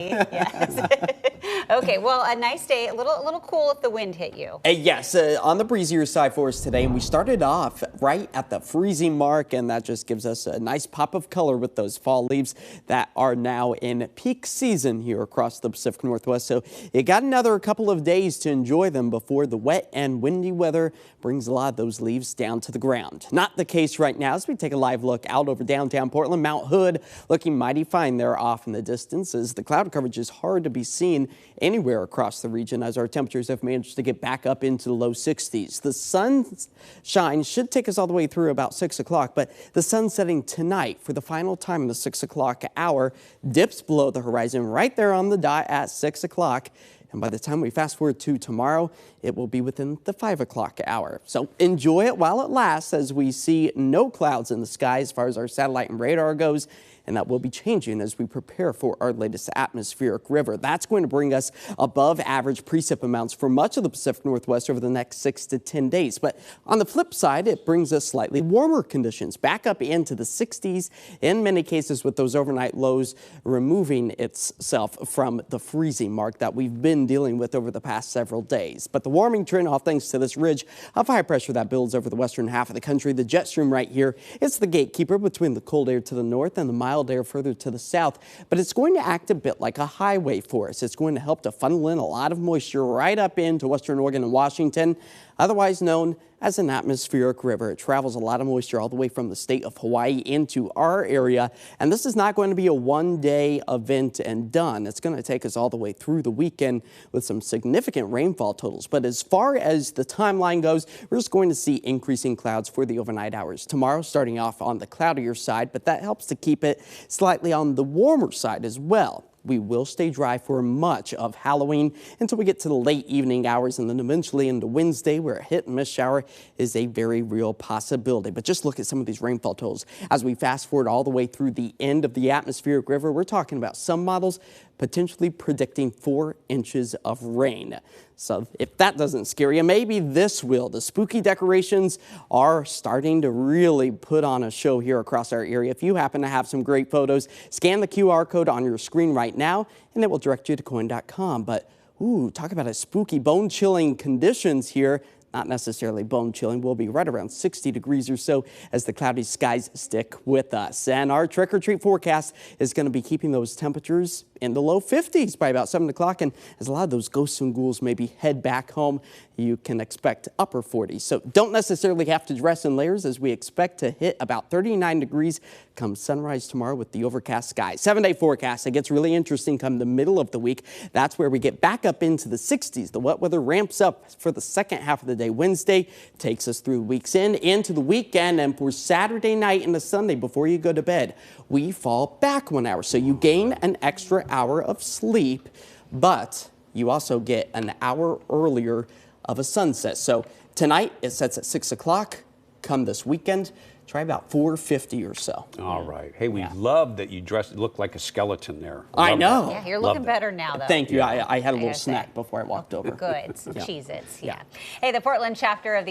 Yes. Okay, well, a nice day, a little cool if the wind hit you. Yes, on the breezier side for us today, and we started off right at the freezing mark, and that just gives us a nice pop of color with those fall leaves that are now in peak season here across the Pacific Northwest. So you got another couple of days to enjoy them before the wet and windy weather brings a lot of those leaves down to the ground. Not the case right now as we take a live look out over downtown Portland. Mount Hood looking mighty fine there off in the distance as the cloud coverage is hard to be seen anywhere across the region as our temperatures have managed to get back up into the low 60s. The sunshine should take us all the way through about 6 o'clock, but the sun setting tonight for the final time in the 6 o'clock hour dips below the horizon right there on the dot at 6 o'clock. And by the time we fast forward to tomorrow, it will be within the 5 o'clock hour. So enjoy it while it lasts as we see no clouds in the sky as far as our satellite and radar goes. And that will be changing as we prepare for our latest atmospheric river. That's going to bring us above average precip amounts for much of the Pacific Northwest over the next 6 to 10 days. But on the flip side, it brings us slightly warmer conditions back up into the 60s in many cases with those overnight lows removing itself from the freezing mark that we've been dealing with over the past several days. But the warming trend, all thanks to this ridge of high pressure that builds over the western half of the country. The jet stream right here, it's the gatekeeper between the cold air to the north and the mild air further to the south, but it's going to act a bit like a highway for us. It's going to help to funnel in a lot of moisture right up into western Oregon and Washington, otherwise known as an atmospheric river. It travels a lot of moisture all the way from the state of Hawaii into our area, and this is not going to be a one-day event and done. It's going to take us all the way through the weekend with some significant rainfall totals. But as far as the timeline goes, we're just going to see increasing clouds for the overnight hours. Tomorrow starting off on the cloudier side, but that helps to keep it slightly on the warmer side as well. We will stay dry for much of Halloween until we get to the late evening hours and then eventually into Wednesday where a hit and miss shower is a very real possibility. But just look at some of these rainfall totals. As we fast forward all the way through the end of the atmospheric river, we're talking about some models potentially predicting 4 inches of rain. So if that doesn't scare you, maybe this will. The spooky decorations are starting to really put on a show here across our area. If you happen to have some great photos, scan the QR code on your screen right now and it will direct you to KOIN.com. But ooh, talk about a spooky, bone-chilling conditions here. Not necessarily bone chilling. We'll be right around 60 degrees or so as the cloudy skies stick with us. And our trick or treat forecast is going to be keeping those temperatures in the low 50s by about 7 o'clock. And as a lot of those ghosts and ghouls maybe head back home, you can expect upper 40s. So don't necessarily have to dress in layers as we expect to hit about 39 degrees come sunrise tomorrow with the overcast skies. 7-day forecast. It gets really interesting come the middle of the week. That's where we get back up into the 60s. The wet weather ramps up for the second half of the day. Wednesday takes us through the week's end into the weekend, and for Saturday night and the Sunday before you go to bed, we fall back 1 hour. So you gain an extra hour of sleep, but you also get an hour earlier of a sunset. So tonight it sets at 6 o'clock. Come this weekend, try about 4:50 or so. All right. Hey, we love that you look like a skeleton there. I know. Yeah, you're looking better now, though. Thank you. I had a little snack before I walked over. Good. Some Cheez-Its. Yeah. Hey, the Portland chapter of the